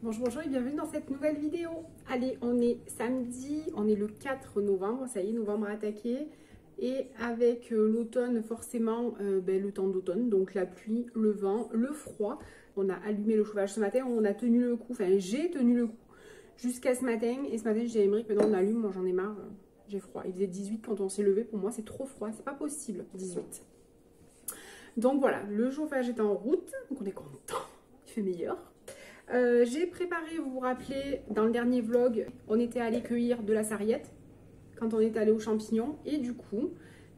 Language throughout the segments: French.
Bonjour, bonjour et bienvenue dans cette nouvelle vidéo. Allez, on est samedi, on est le 4 novembre, ça y est, novembre attaqué. Et avec l'automne, forcément, le temps d'automne, donc la pluie, le vent, le froid. On a allumé le chauffage ce matin, on a tenu le coup, enfin j'ai tenu le coup jusqu'à ce matin. Et ce matin, j'ai dit à Émeric, maintenant on allume, moi j'en ai marre, j'ai froid. Il faisait 18 quand on s'est levé, pour moi c'est trop froid, c'est pas possible, 18. Donc voilà, le chauffage est en route, donc on est content, il fait meilleur. J'ai préparé, vous vous rappelez, dans le dernier vlog, on était allé cueillir de la sarriette quand on est allé aux champignons. Et du coup,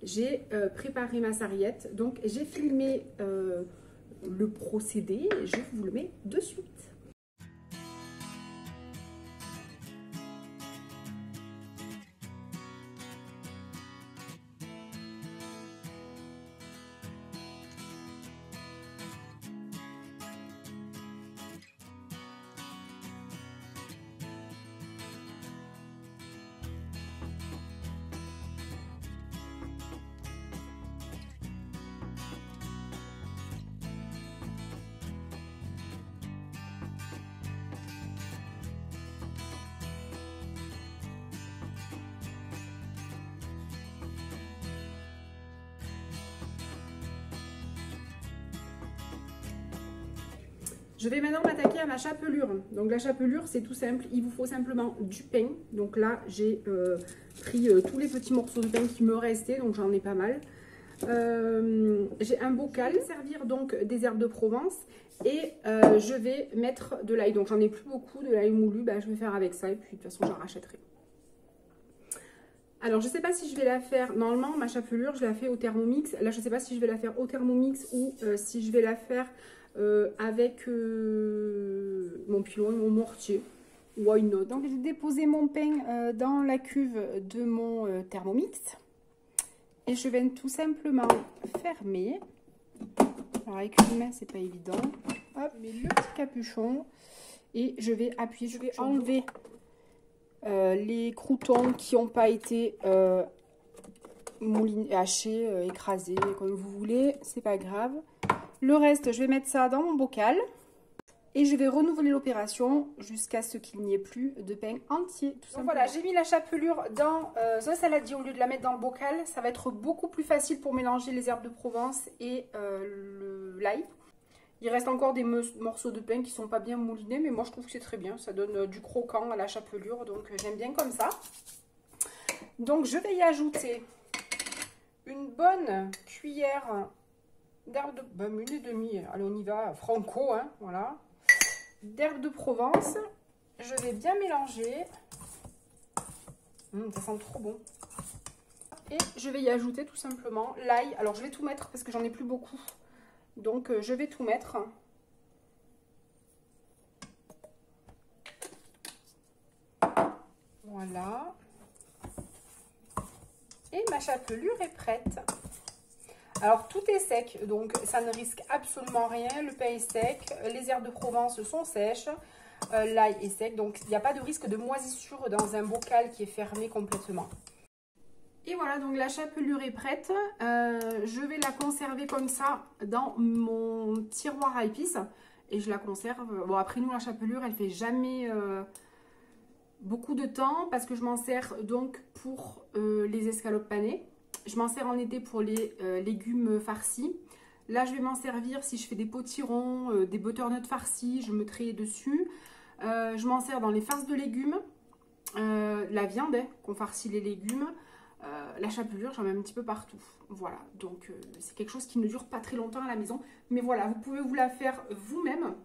j'ai préparé ma sarriette. Donc, j'ai filmé le procédé. Je vous le mets de suite. Je vais maintenant m'attaquer à ma chapelure. Donc la chapelure, c'est tout simple. Il vous faut simplement du pain. Donc là, j'ai pris tous les petits morceaux de pain qui me restaient. Donc j'en ai pas mal. J'ai un bocal. Je vais servir donc des herbes de Provence. Et je vais mettre de l'ail. Donc j'en ai plus beaucoup de l'ail moulu. Je vais faire avec ça. Et puis de toute façon, j'en rachèterai. Alors, je ne sais pas si je vais la faire, normalement, ma chapelure, je la fais au Thermomix. Là, je ne sais pas si je vais la faire au Thermomix ou si je vais la faire avec mon pilon et mon mortier. Why not? Donc, j'ai déposé mon pain dans la cuve de mon Thermomix. Et je vais tout simplement fermer. Alors, avec une main, c'est pas évident. Hop, je mets le petit capuchon. Et je vais appuyer, je vais enlever les croûtons qui n'ont pas été moulinés, hachés, écrasés, comme vous voulez, c'est pas grave. Le reste, je vais mettre ça dans mon bocal et je vais renouveler l'opération jusqu'à ce qu'il n'y ait plus de pain entier. Donc voilà, j'ai mis la chapelure dans un saladier au lieu de la mettre dans le bocal. Ça va être beaucoup plus facile pour mélanger les herbes de Provence et l'ail. Il reste encore des morceaux de pain qui ne sont pas bien moulinés, mais moi je trouve que c'est très bien. Ça donne du croquant à la chapelure, donc j'aime bien comme ça. Donc je vais y ajouter une bonne cuillère d'herbe de... une et demie, allez on y va, franco, hein, voilà. D'herbe de Provence. Je vais bien mélanger. Ça sent trop bon. Et je vais y ajouter tout simplement l'ail. Alors je vais tout mettre parce que j'en ai plus beaucoup. Donc, je vais tout mettre. Voilà. Et ma chapelure est prête. Alors, tout est sec, donc ça ne risque absolument rien. Le pain est sec, les herbes de Provence sont sèches, l'ail est sec. Donc, il n'y a pas de risque de moisissure dans un bocal qui est fermé complètement. Et voilà, donc la chapelure est prête. Je vais la conserver comme ça dans mon tiroir à épices. Et je la conserve. Bon, après nous, la chapelure, elle fait jamais beaucoup de temps parce que je m'en sers donc pour les escalopes panées. Je m'en sers en été pour les légumes farcis. Là, je vais m'en servir si je fais des potirons, des butternuts farcis, je mettrai dessus. Je m'en sers dans les farces de légumes, la viande, qu'on farcit les légumes. La chapelure, j'en mets un petit peu partout. Voilà, donc c'est quelque chose qui ne dure pas très longtemps à la maison. Mais voilà, vous pouvez vous la faire vous-même.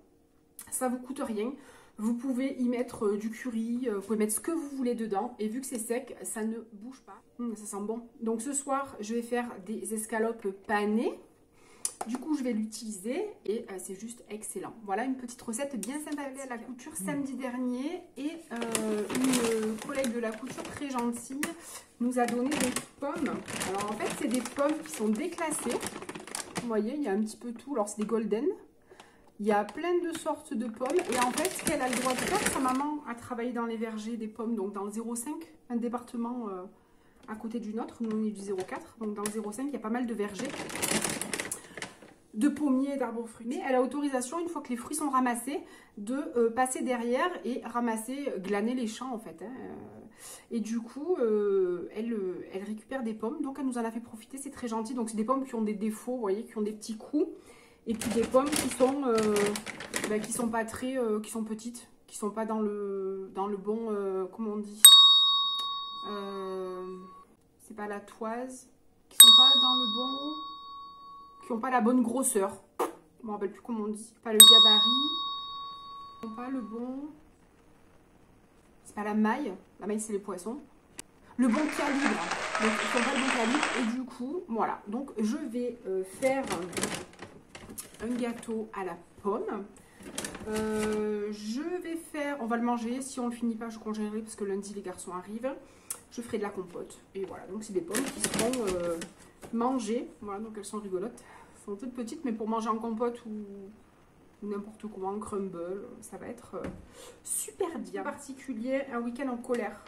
Ça vous coûte rien. Vous pouvez y mettre du curry, vous pouvez mettre ce que vous voulez dedans. Et vu que c'est sec, ça ne bouge pas. Ça sent bon. Donc ce soir, je vais faire des escalopes panées. Du coup, je vais l'utiliser et c'est juste excellent. Voilà une petite recette bien sympa à la couture samedi dernier. Et une collègue de la couture très gentille nous a donné des pommes. Alors en fait, c'est des pommes qui sont déclassées. Vous voyez, il y a un petit peu tout. Alors c'est des golden. Il y a plein de sortes de pommes. Et en fait, ce qu'elle a le droit de faire, sa maman a travaillé dans les vergers des pommes, donc dans le 05, un département à côté du nôtre. Nous, on est du 04. Donc dans le 05, il y a pas mal de vergers. de pommiers et d'arbres fruitiers. Mais elle a autorisation, une fois que les fruits sont ramassés, de passer derrière et ramasser, glaner les champs en fait. Hein. Et du coup, elle récupère des pommes, donc elle nous en a fait profiter, c'est très gentil. Donc c'est des pommes qui ont des défauts, vous voyez, qui ont des petits coups. Et puis des pommes qui sont pas très, qui sont petites, qui sont pas dans le bon, comment on dit, c'est pas la toise, qui sont pas dans le bon, qui ont pas la bonne grosseur. Je me rappelle plus comment on dit, pas le gabarit, qui sont pas le bon, c'est pas la maille c'est les poissons. Le bon calibre, donc ils sont pas le bon calibre et du coup, voilà. Donc je vais faire un gâteau à la pomme. Je vais faire, on va le manger, si on le finit pas je congélerai parce que lundi les garçons arrivent. Je ferai de la compote et voilà, donc c'est des pommes qui seront mangées, voilà, donc elles sont rigolotes, elles sont toutes petites mais pour manger en compote ou n'importe comment, en crumble, ça va être super bien. En particulier un week-end en colère.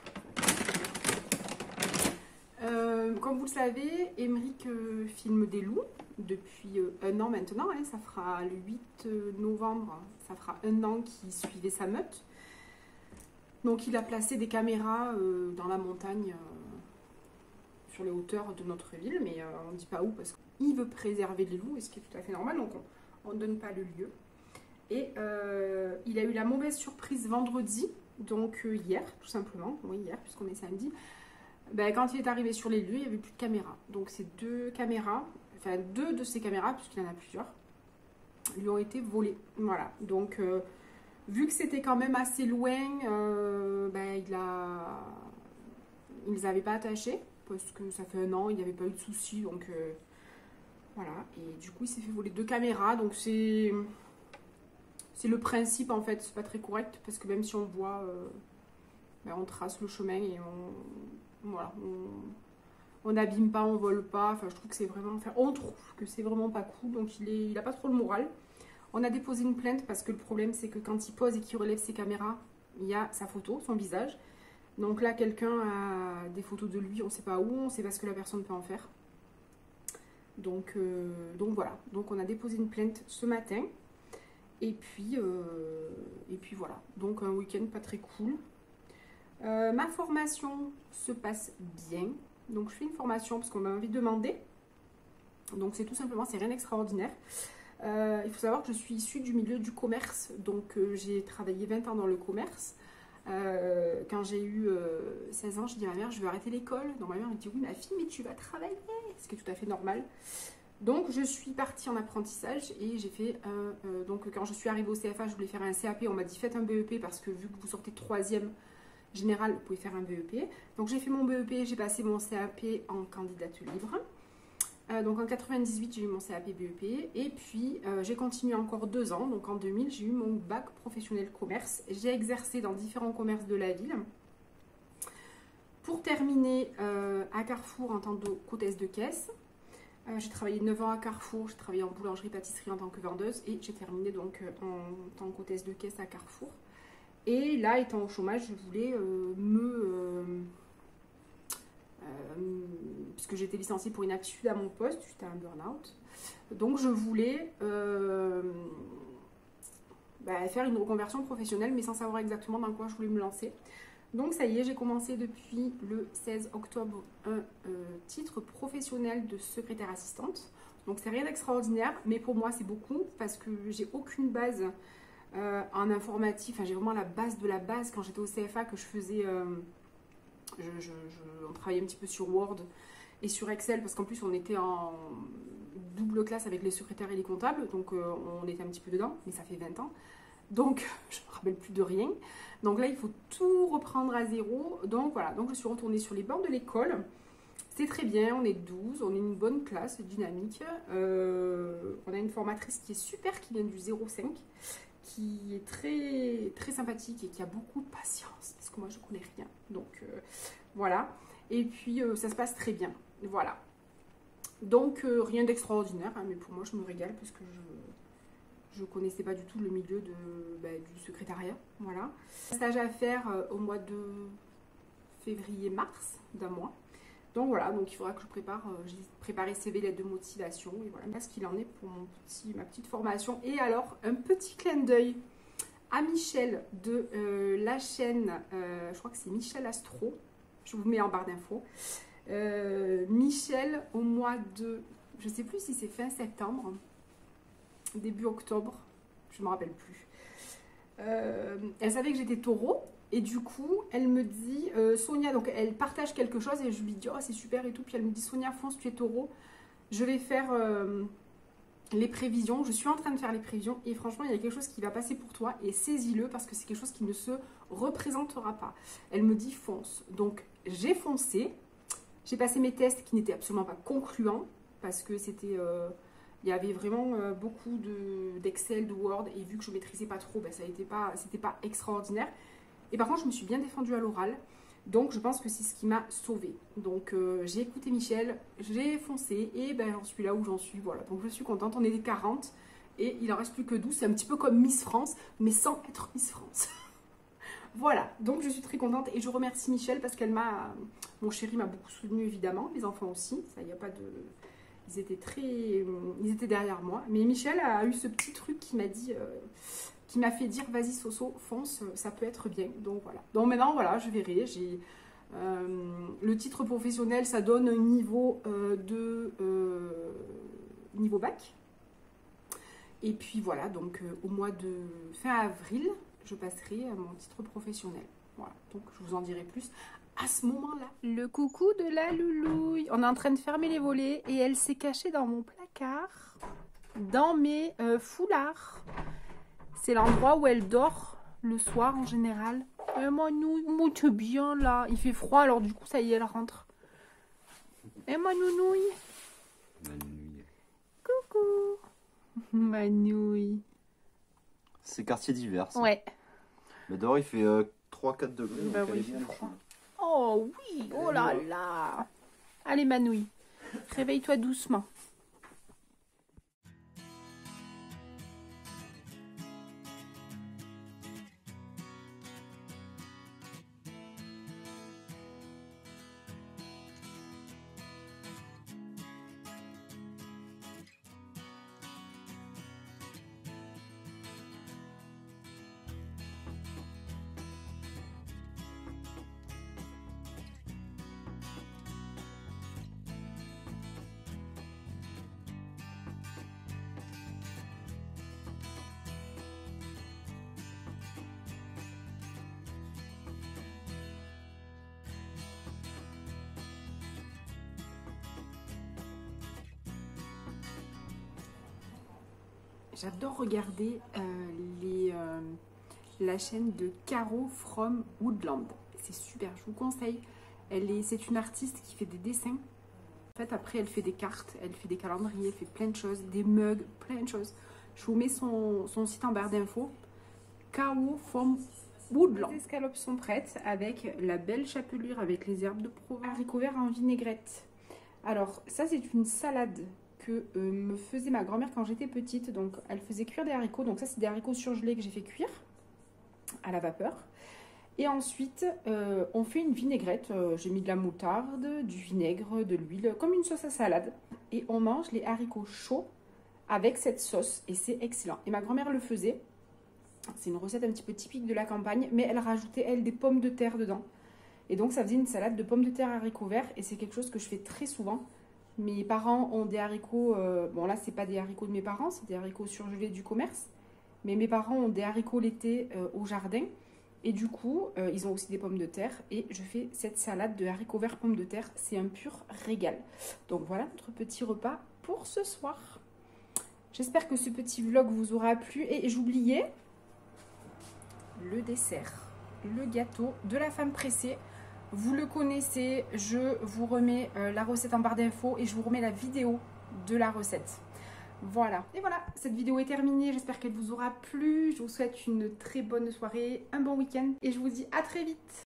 Comme vous le savez, Émeric filme des loups depuis un an maintenant, hein, ça fera le 8 novembre, ça fera un an qu'il suivait sa meute. Donc il a placé des caméras dans la montagne, sur les hauteurs de notre ville, mais on ne dit pas où parce qu'il veut préserver les loups, et ce qui est tout à fait normal, donc on ne donne pas le lieu. Et il a eu la mauvaise surprise vendredi, donc hier tout simplement, oui hier puisqu'on est samedi. Ben, quand il est arrivé sur les lieux, il n'y avait plus de caméra. Donc ces deux caméras, enfin deux de ces caméras, puisqu'il y en a plusieurs, lui ont été volées. Voilà. Donc vu que c'était quand même assez loin, ben, il les avait pas attachés, parce que ça fait un an, il n'y avait pas eu de soucis. Donc voilà. Et du coup, il s'est fait voler deux caméras. Donc c'est le principe en fait. C'est pas très correct, parce que même si on voit, ben, on trace le chemin et voilà, on n'abîme pas, on vole pas. Enfin, je trouve que c'est vraiment, enfin, on trouve que c'est vraiment pas cool. Donc il a pas trop le moral. On a déposé une plainte parce que le problème c'est que quand il pose et qu'il relève ses caméras, il y a sa photo, son visage. Donc là, quelqu'un a des photos de lui, on ne sait pas où, on ne sait pas ce que la personne peut en faire. Donc voilà. Donc on a déposé une plainte ce matin. Et puis voilà. Donc un week-end pas très cool. Ma formation se passe bien. Donc je fais une formation parce qu'on m'avait demandé. Donc c'est tout simplement, c'est rien d'extraordinaire. Il faut savoir que je suis issue du milieu du commerce. Donc j'ai travaillé 20 ans dans le commerce. Quand j'ai eu 16 ans, je dis à ma mère, je veux arrêter l'école. Donc ma mère me dit, oui ma fille, mais tu vas travailler. Ce qui est tout à fait normal. Donc je suis partie en apprentissage et j'ai fait donc quand je suis arrivée au CFA, je voulais faire un CAP. On m'a dit faites un BEP parce que vu que vous sortez 3e général, vous pouvez faire un BEP. Donc j'ai fait mon BEP, j'ai passé mon CAP en candidate libre. Donc en 98, j'ai eu mon CAP BEP. Et puis j'ai continué encore 2 ans. Donc en 2000, j'ai eu mon bac professionnel commerce. J'ai exercé dans différents commerces de la ville. Pour terminer à Carrefour en tant qu'hôtesse de caisse. J'ai travaillé 9 ans à Carrefour, j'ai travaillé en boulangerie-pâtisserie en tant que vendeuse. Et j'ai terminé donc en tant qu'hôtesse de caisse à Carrefour. Et là, étant au chômage, je voulais puisque j'étais licenciée pour inaptitude à mon poste, suite à un burn-out. Donc je voulais faire une reconversion professionnelle, mais sans savoir exactement dans quoi je voulais me lancer. Donc ça y est, j'ai commencé depuis le 16 octobre un titre professionnel de secrétaire assistante. Donc c'est rien d'extraordinaire, mais pour moi c'est beaucoup parce que j'ai aucune base en informatique. Enfin, j'ai vraiment la base de la base. Quand j'étais au CFA, que je faisais, on travaillait un petit peu sur Word et sur Excel, parce qu'en plus on était en double classe avec les secrétaires et les comptables, donc on était un petit peu dedans, mais ça fait 20 ans. Donc, je ne me rappelle plus de rien. Donc là, il faut tout reprendre à zéro. Donc voilà, donc je suis retournée sur les bancs de l'école. C'est très bien, on est 12, on est une bonne classe, dynamique. On a une formatrice qui est super, qui vient du 05, qui est très, très sympathique et qui a beaucoup de patience, parce que moi, je ne connais rien. Donc voilà. Et puis, ça se passe très bien. Voilà. Donc, rien d'extraordinaire, hein, mais pour moi, je me régale, parce que je ne connaissais pas du tout le milieu du secrétariat. Voilà. Stage à faire au mois de février-mars d'un mois. Donc voilà, donc il faudra que je prépare, j'ai préparé CV, lettre de motivation, et voilà, là ce qu'il en est pour ma petite formation. Et alors, un petit clin d'œil à Michel de la chaîne, je crois que c'est Michel Astro, je vous mets en barre d'infos. Michel, au mois de, je ne sais plus si c'est fin septembre, début octobre, je ne me rappelle plus. Elle savait que j'étais taureau. Et du coup, elle me dit, Sonia, donc elle partage quelque chose et je lui dis, oh c'est super et tout. Puis elle me dit, Sonia, fonce, tu es taureau. Je vais faire les prévisions. Je suis en train de faire les prévisions et franchement, il y a quelque chose qui va passer pour toi et saisis-le parce que c'est quelque chose qui ne se représentera pas. Elle me dit, fonce. Donc j'ai foncé. J'ai passé mes tests qui n'étaient absolument pas concluants parce que c'était... il y avait vraiment beaucoup d'Excel, de Word et vu que je ne maîtrisais pas trop, ben, c'était pas extraordinaire. Et par contre, je me suis bien défendue à l'oral. Donc, je pense que c'est ce qui m'a sauvée. Donc, j'ai écouté Michel, j'ai foncé et ben, j'en suis là où j'en suis. Voilà. Donc, je suis contente. On est des 40 et il en reste plus que 12. C'est un petit peu comme Miss France, mais sans être Miss France. Voilà. Donc, je suis très contente et je remercie Michel parce qu'elle m'a... Mon chéri m'a beaucoup soutenue, évidemment. Les enfants aussi. Ça, il n'y a pas de... Ils étaient derrière moi. Mais Michel a eu ce petit truc qui m'a dit... qui m'a fait dire vas-y Soso, fonce, ça peut être bien. Donc voilà. Donc maintenant voilà, je verrai. J'ai le titre professionnel, ça donne un niveau niveau bac. Et puis voilà, donc au mois de fin avril, je passerai à mon titre professionnel. Voilà, donc je vous en dirai plus à ce moment-là. Le coucou de la loulouille. On est en train de fermer les volets et elle s'est cachée dans mon placard, dans mes foulards. C'est l'endroit où elle dort le soir en général. Et Manouille, monte bien là. Il fait froid alors du coup ça y est elle rentre. Et Manouille. Manouille. Coucou. Manouille. C'est quartier d'hiver. Ouais. Mais dehors il fait 3-4 degrés. Bah oui, il fait froid. Oh oui, oh là là. Allez Manouille, réveille-toi doucement. J'adore regarder la chaîne de Caro from Woodland. C'est super, je vous conseille. C'est une artiste qui fait des dessins. En fait, après, elle fait des cartes, elle fait des calendriers, elle fait plein de choses, des mugs, plein de choses. Je vous mets son site en barre d'infos. Caro from Woodland. Les escalopes sont prêtes avec la belle chapelure avec les herbes de Provence, haricots verts en vinaigrette. Alors, ça, c'est une salade que me faisait ma grand-mère quand j'étais petite. Donc elle faisait cuire des haricots. Donc ça c'est des haricots surgelés que j'ai fait cuire à la vapeur. Et ensuite on fait une vinaigrette. J'ai mis de la moutarde, du vinaigre, de l'huile, comme une sauce à salade. Et on mange les haricots chauds avec cette sauce. Et c'est excellent. Et ma grand-mère le faisait. C'est une recette un petit peu typique de la campagne. Mais elle rajoutait elle des pommes de terre dedans. Et donc ça faisait une salade de pommes de terre haricots verts. Et c'est quelque chose que je fais très souvent. Mes parents ont des haricots, bon là c'est pas des haricots de mes parents, c'est des haricots surgelés du commerce. Mais mes parents ont des haricots l'été au jardin. Et du coup, ils ont aussi des pommes de terre. Et je fais cette salade de haricots verts pommes de terre. C'est un pur régal. Donc voilà notre petit repas pour ce soir. J'espère que ce petit vlog vous aura plu. Et j'oubliais le dessert, le gâteau de la femme pressée. Vous le connaissez, je vous remets la recette en barre d'infos et je vous remets la vidéo de la recette. Voilà. Et voilà, cette vidéo est terminée. J'espère qu'elle vous aura plu. Je vous souhaite une très bonne soirée, un bon week-end et je vous dis à très vite.